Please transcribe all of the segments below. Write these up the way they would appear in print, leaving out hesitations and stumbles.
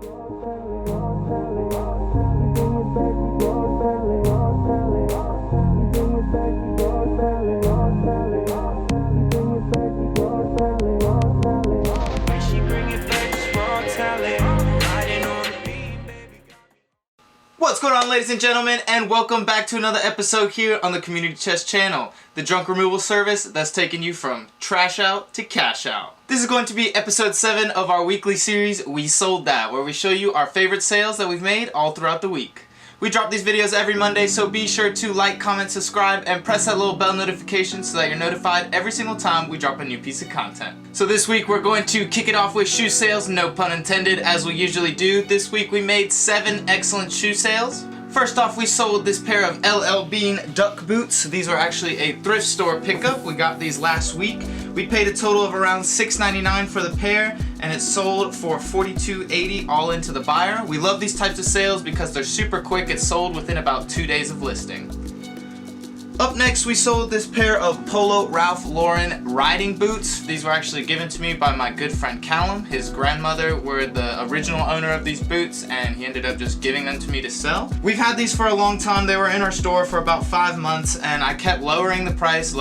What's going on, ladies and gentlemen, and welcome back to another episode here on the Community Chest channel, the junk removal service that's taking you from trash out to cash out. This is going to be episode 7 of our weekly series, We Sold That, where we show you our favorite sales that we've made all throughout the week. We drop these videos every Monday, so be sure to like, comment, subscribe, and press that little bell notification so that you're notified every single time we drop a new piece of content. So this week we're going to kick it off with shoe sales, no pun intended, as we usually do. This week we made 7 excellent shoe sales. First off, we sold this pair of LL Bean duck boots. These were actually a thrift store pickup. We got these last week. We paid a total of around $6.99 for the pair, and it sold for $42.80 all into the buyer. We love these types of sales because they're super quick. It's sold within about 2 days of listing. Up next, we sold this pair of Polo Ralph Lauren riding boots. These were actually given to me by my good friend Callum. His grandmother were the original owner of these boots, and he ended up just giving them to me to sell. We've had these for a long time. They were in our store for about 5 months, and I kept lowering the price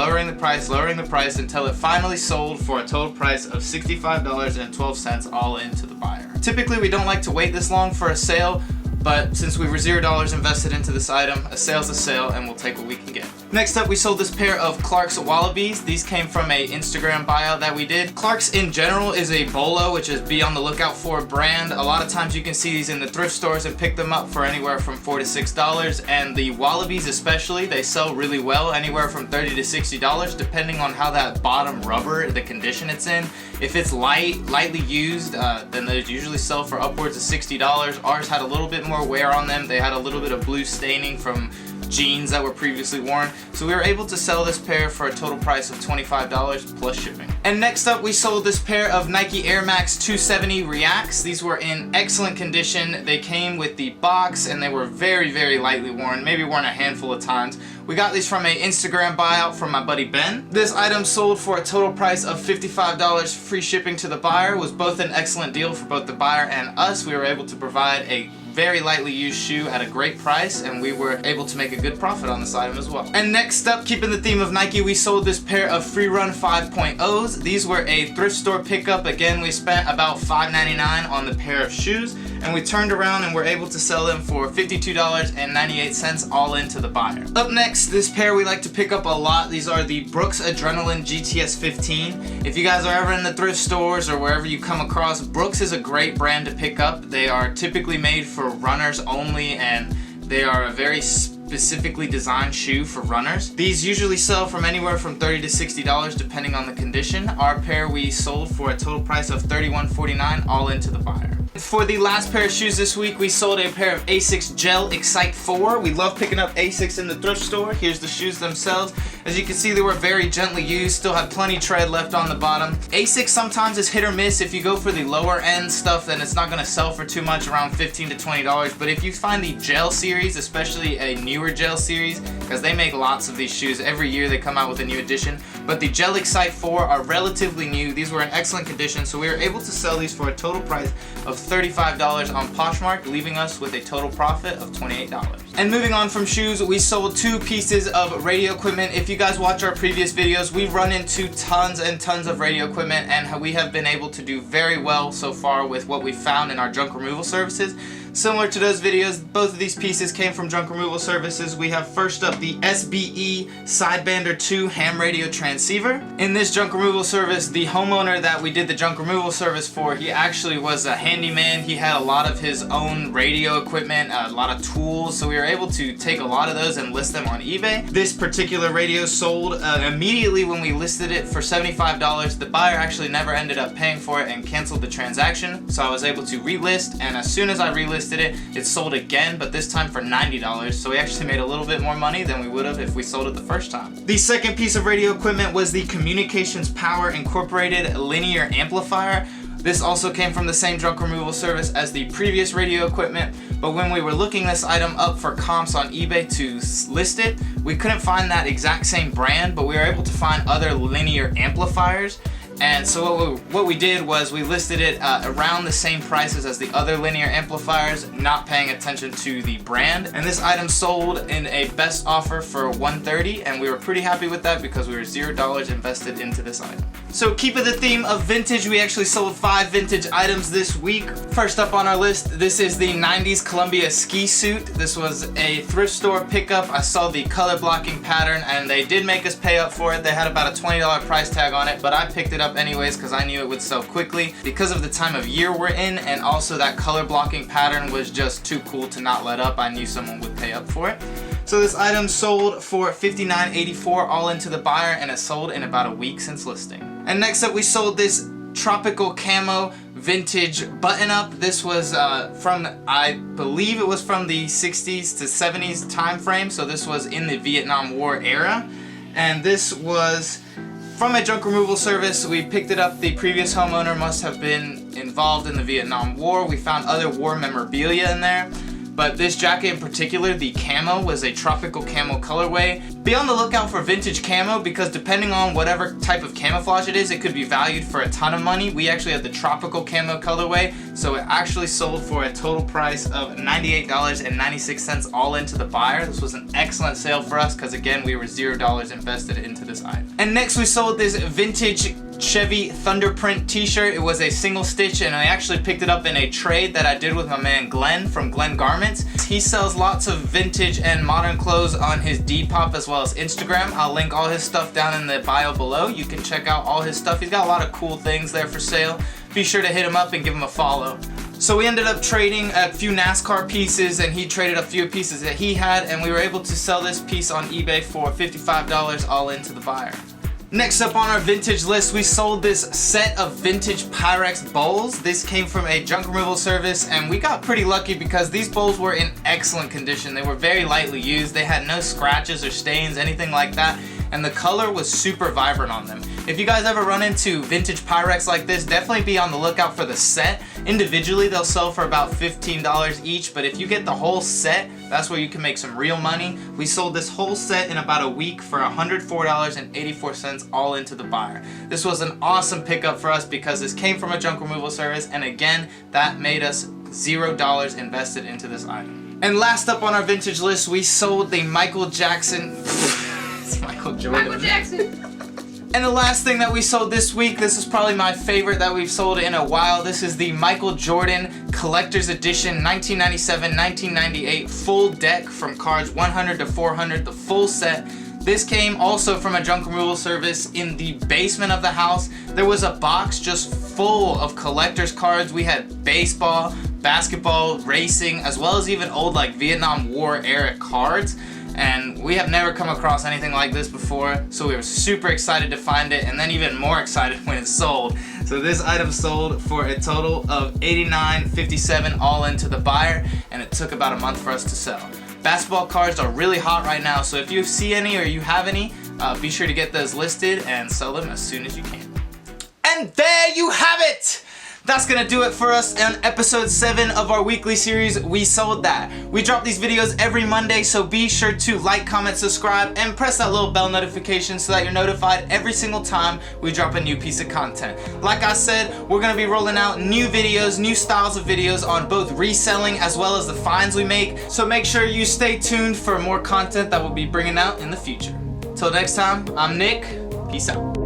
until it finally sold for a total price of $65.12 all into the buyer. Typically, we don't like to wait this long for a sale, but since we were $0 invested into this item, a sale's a sale, and we'll take what we can get. Next up, we sold this pair of Clark's Wallabies. These came from a Instagram buyout that we did. Clark's in general is a BOLO, which is be on the lookout for brand. A lot of times you can see these in the thrift stores and pick them up for anywhere from $4 to $6. And the Wallabies especially, they sell really well, anywhere from $30 to $60, depending on how that bottom rubber, the condition it's in. If it's lightly used, then they usually sell for upwards of $60. Ours had a little bit more wear on them. They had a little bit of blue staining from jeans that were previously worn, so we were able to sell this pair for a total price of $25 plus shipping. And next up, we sold this pair of Nike Air Max 270 Reacts. These were in excellent condition. They came with the box and they were very, very lightly worn, maybe worn a handful of times. We got these from a Instagram buyout from my buddy Ben. This item sold for a total price of $55, free shipping to the buyer. Was both an excellent deal for both the buyer and us. We were able to provide a very lightly used shoe at a great price, and we were able to make a good profit on this item as well. And next up, keeping the theme of Nike, we sold this pair of Free Run 5.0s. These were a thrift store pickup. Again, we spent about $5.99 on the pair of shoes, and we turned around and were able to sell them for $52.98 all into the buyer. Up next, this pair we like to pick up a lot. These are the Brooks Adrenaline GTS 15. If you guys are ever in the thrift stores or wherever you come across, Brooks is a great brand to pick up. They are typically made for runners only, and they are a very specifically designed shoe for runners. These usually sell from anywhere from $30 to $60 depending on the condition. Our pair we sold for a total price of $31.49 all into the buyer. For the last pair of shoes this week, we sold a pair of Asics Gel Excite 4. We love picking up Asics in the thrift store. Here's the shoes themselves. As you can see, they were very gently used, still have plenty tread left on the bottom. Asics sometimes is hit or miss. If you go for the lower end stuff, then it's not going to sell for too much, around $15 to $20. But if you find the gel series, especially a newer gel series, because they make lots of these shoes, every year they come out with a new edition, but the Gel Excite 4 are relatively new. These were in excellent condition, so we were able to sell these for a total price of $35 on Poshmark, leaving us with a total profit of $28. And moving on from shoes, we sold 2 pieces of radio equipment. If you guys watch our previous videos, we've run into tons and tons of radio equipment, and we have been able to do very well so far with what we found in our junk removal services. Similar to those videos, both of these pieces came from junk removal services. We have first up the SBE Sidebander 2 ham radio transceiver. In this junk removal service, the homeowner that we did the junk removal service for, he actually was a handyman. He had a lot of his own radio equipment, a lot of tools, so we were able to take a lot of those and list them on eBay. This particular radio sold immediately when we listed it for $75. The buyer actually never ended up paying for it and canceled the transaction, so I was able to relist, and as soon as I relisted it sold again, but this time for $90, so we actually made a little bit more money than we would have if we sold it the first time. The second piece of radio equipment was the Communications Power Incorporated linear amplifier. This also came from the same junk removal service as the previous radio equipment, but when we were looking this item up for comps on eBay to list it, we couldn't find that exact same brand, but we were able to find other linear amplifiers. And so what we did was we listed it around the same prices as the other linear amplifiers, not paying attention to the brand. And this item sold in a best offer for $130, and we were pretty happy with that because we were $0 invested into this item. So keeping the theme of vintage, we actually sold 5 vintage items this week. First up on our list, this is the 90s Columbia ski suit. This was a thrift store pickup. I saw the color blocking pattern and they did make us pay up for it. They had about a $20 price tag on it, but I picked it up anyways because I knew it would sell quickly because of the time of year we're in, and also that color blocking pattern was just too cool to not let up. I knew someone would pay up for it. So this item sold for $59.84 all into the buyer, and it sold in about a week since listing. And next up we sold this tropical camo vintage button up. This was from, I believe it was from the 60s to 70s time frame, so this was in the Vietnam War era. And this was from a junk removal service. We picked it up. The previous homeowner must have been involved in the Vietnam War. We found other war memorabilia in there. But this jacket in particular, the camo, was a tropical camo colorway. Be on the lookout for vintage camo because depending on whatever type of camouflage it is, it could be valued for a ton of money. We actually had the tropical camo colorway, so it actually sold for a total price of $98.96 all into the buyer. This was an excellent sale for us because again, we were $0 invested into this item. And next we sold this vintage Chevy Thunderprint t-shirt. It was a single stitch and I actually picked it up in a trade that I did with my man Glen from Glen Garments. He sells lots of vintage and modern clothes on his Depop as well as Instagram. I'll link all his stuff down in the bio below. You can check out all his stuff. He's got a lot of cool things there for sale. Be sure to hit him up and give him a follow. So we ended up trading a few NASCAR pieces and he traded a few pieces that he had, and we were able to sell this piece on eBay for $55 all into the buyer. Next up on our vintage list, we sold this set of vintage Pyrex bowls. This came from a junk removal service and we got pretty lucky because these bowls were in excellent condition. They were very lightly used. They had no scratches or stains, anything like that. And the color was super vibrant on them. If you guys ever run into vintage Pyrex like this, definitely be on the lookout for the set. Individually, they'll sell for about $15 each, but if you get the whole set, that's where you can make some real money. We sold this whole set in about a week for $104.84 all into the buyer. This was an awesome pickup for us because this came from a junk removal service, and again, that made us $0 invested into this item. And last up on our vintage list, we sold the Michael Jackson... It's Michael Jordan. Michael Jackson! And the last thing that we sold this week, this is probably my favorite that we've sold in a while. This is the Michael Jordan Collector's Edition 1997-1998 full deck from cards 100 to 400, the full set. This came also from a junk removal service in the basement of the house. There was a box just full of collector's cards. We had baseball, basketball, racing, as well as even old like Vietnam War era cards. And we have never come across anything like this before, so we were super excited to find it, and then even more excited when it sold. So this item sold for a total of $89.57 all into the buyer, and it took about a month for us to sell. Basketball cards are really hot right now, so if you see any or you have any, be sure to get those listed and sell them as soon as you can. And there you have it! That's gonna do it for us on episode 7 of our weekly series, We Sold That. We drop these videos every Monday, so be sure to like, comment, subscribe, and press that little bell notification so that you're notified every single time we drop a new piece of content. Like I said, we're gonna be rolling out new videos, new styles of videos on both reselling as well as the finds we make, so make sure you stay tuned for more content that we'll be bringing out in the future. Till next time, I'm Nick. Peace out.